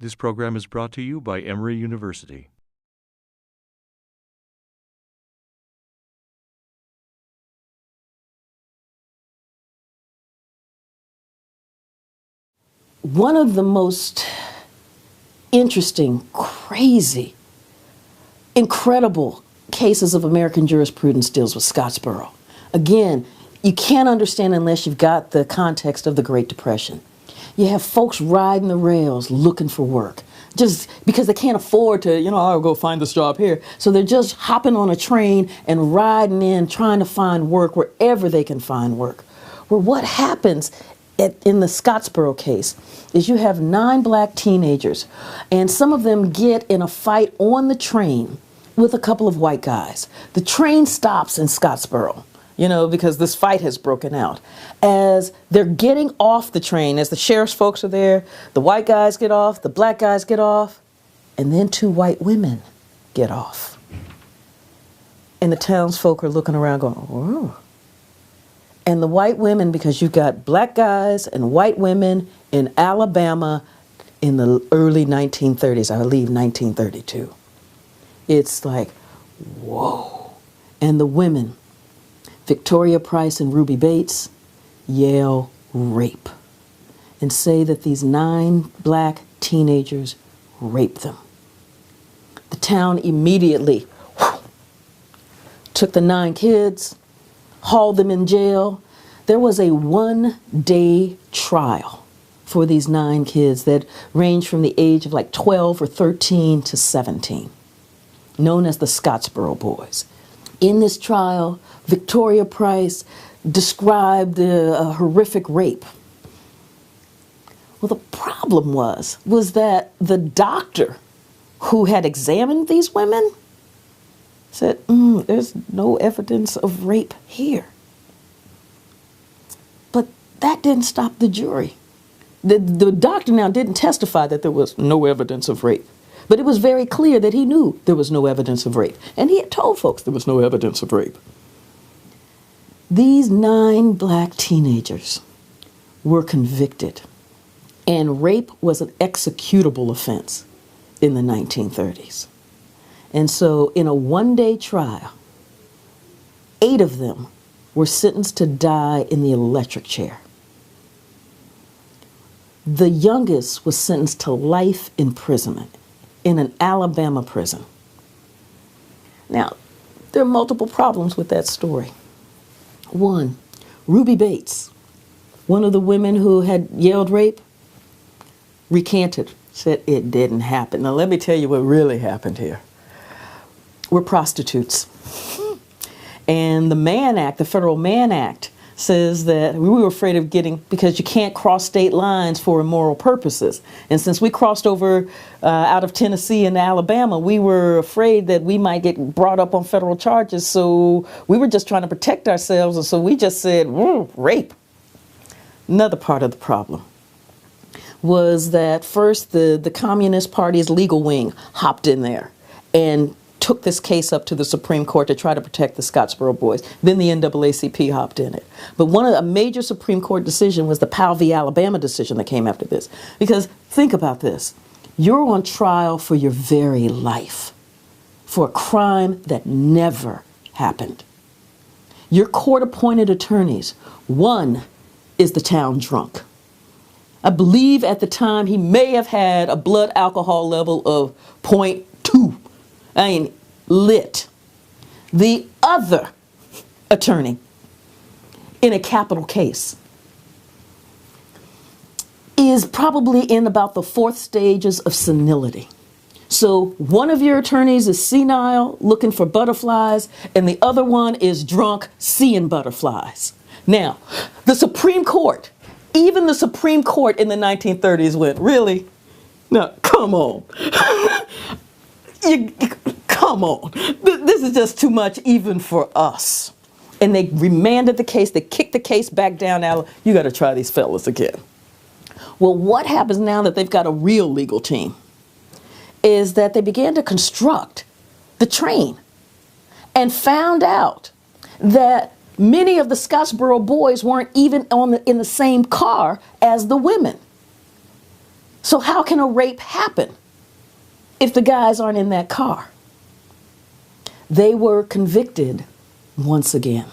This program is brought to you by Emory University. One of the most interesting, crazy, incredible cases of American jurisprudence deals with Scottsboro. Again, you can't understand unless you've got the context of the Great Depression. You have folks riding the rails looking for work just because they can't afford to, I'll go find this job here. So they're just hopping on a train and riding in, trying to find work wherever they can find work. Well, what happens in the Scottsboro case is you have 9 black teenagers, and some of them get in a fight on the train with a couple of white guys. The train stops in Scottsboro, because this fight has broken out. As they're getting off the train, as the sheriff's folks are there, the white guys get off, the black guys get off, and then 2 white women get off. And the townsfolk are looking around going, oh. And the white women, because you've got black guys and white women in Alabama in the early 1930s, I believe 1932. It's like, whoa. And the women, Victoria Price and Ruby Bates, yell rape and say that these 9 black teenagers raped them. The town immediately took the 9 kids, hauled them in jail. There was a 1-day trial for these 9 kids that ranged from the age of like 12 or 13 to 17, known as the Scottsboro Boys. In this trial, Victoria Price described a horrific rape. Well, the problem was that the doctor who had examined these women said, there's no evidence of rape here. But that didn't stop the jury. The doctor now didn't testify that there was no evidence of rape, but it was very clear that he knew there was no evidence of rape. And he had told folks there was no evidence of rape. These 9 black teenagers were convicted, and rape was an executable offense in the 1930s. And so in a 1-day trial, 8 of them were sentenced to die in the electric chair. The youngest was sentenced to life imprisonment in an Alabama prison. Now, there are multiple problems with that story. One, Ruby Bates, one of the women who had yelled rape, recanted, said it didn't happen. Now, let me tell you what really happened here. We're prostitutes. And the Mann Act, the Federal Mann Act, says that we were afraid of because you can't cross state lines for immoral purposes. And since we crossed over out of Tennessee and Alabama, we were afraid that we might get brought up on federal charges. So we were just trying to protect ourselves. And so we just said, rape. Another part of the problem was that first the Communist Party's legal wing hopped in there and took this case up to the Supreme Court to try to protect the Scottsboro Boys. Then the NAACP hopped in it. But a major Supreme Court decision was the Powell v. Alabama decision that came after this. Because think about this. You're on trial for your very life for a crime that never happened. Your court-appointed attorneys, one is the town drunk. I believe at the time he may have had a blood alcohol level of 0.2. Lit. The other attorney in a capital case is probably in about the 4th stages of senility. So one of your attorneys is senile, looking for butterflies, and the other one is drunk, seeing butterflies. Now, the Supreme Court, even the Supreme Court in the 1930s went, really? No, come on. Come on. This is just too much even for us. And they remanded the case. They kicked the case back down. You got to try these fellas again. Well, what happens now that they've got a real legal team is that they began to construct the train and found out that many of the Scottsboro boys weren't even in the same car as the women. So how can a rape happen if the guys aren't in that car? They were convicted once again.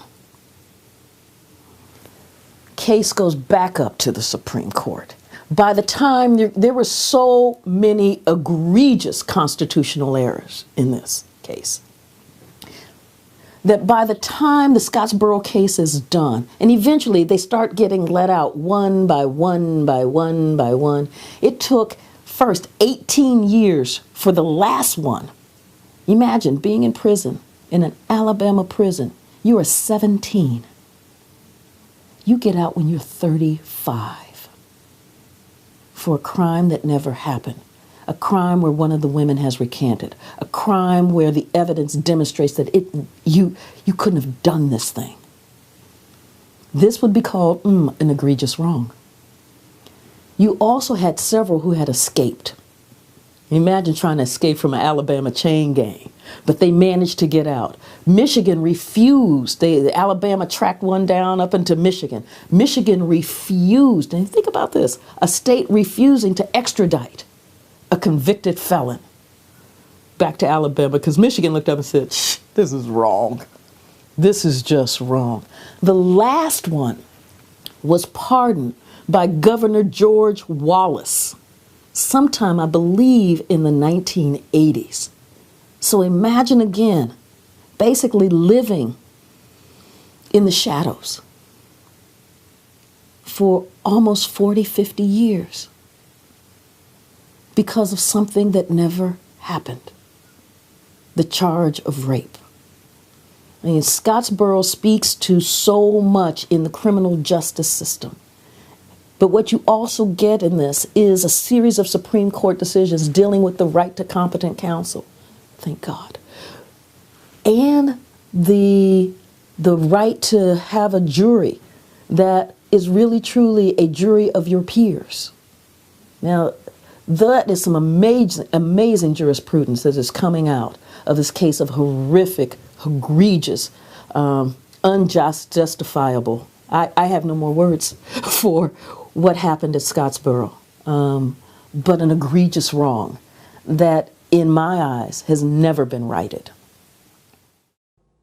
Case goes back up to the Supreme Court. By the time there were so many egregious constitutional errors in this case that by the time the Scottsboro case is done, and eventually they start getting let out one by one by one by one, it took first 18 years for the last one. Imagine being in prison, in an Alabama prison. You are 17. You get out when you're 35 for a crime that never happened, a crime where one of the women has recanted, a crime where the evidence demonstrates that you couldn't have done this thing. This would be called an egregious wrong. You also had several who had escaped. Imagine trying to escape from an Alabama chain gang, but they managed to get out. Michigan refused. Alabama tracked one down up into Michigan. Michigan refused, and think about this, a state refusing to extradite a convicted felon back to Alabama because Michigan looked up and said, this is wrong. This is just wrong. The last one was pardoned by Governor George Wallace sometime, I believe, in the 1980s. So imagine again, basically living in the shadows for almost 40, 50 years because of something that never happened, the charge of rape. I mean, Scottsboro speaks to so much in the criminal justice system. But what you also get in this is a series of Supreme Court decisions dealing with the right to competent counsel. Thank God. And the right to have a jury that is really truly a jury of your peers. Now, that is some amazing jurisprudence that is coming out of this case of horrific, egregious, unjust, justifiable. I have no more words for what happened at Scottsboro, but an egregious wrong that, in my eyes, has never been righted.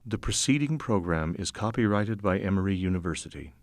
The preceding program is copyrighted by Emory University.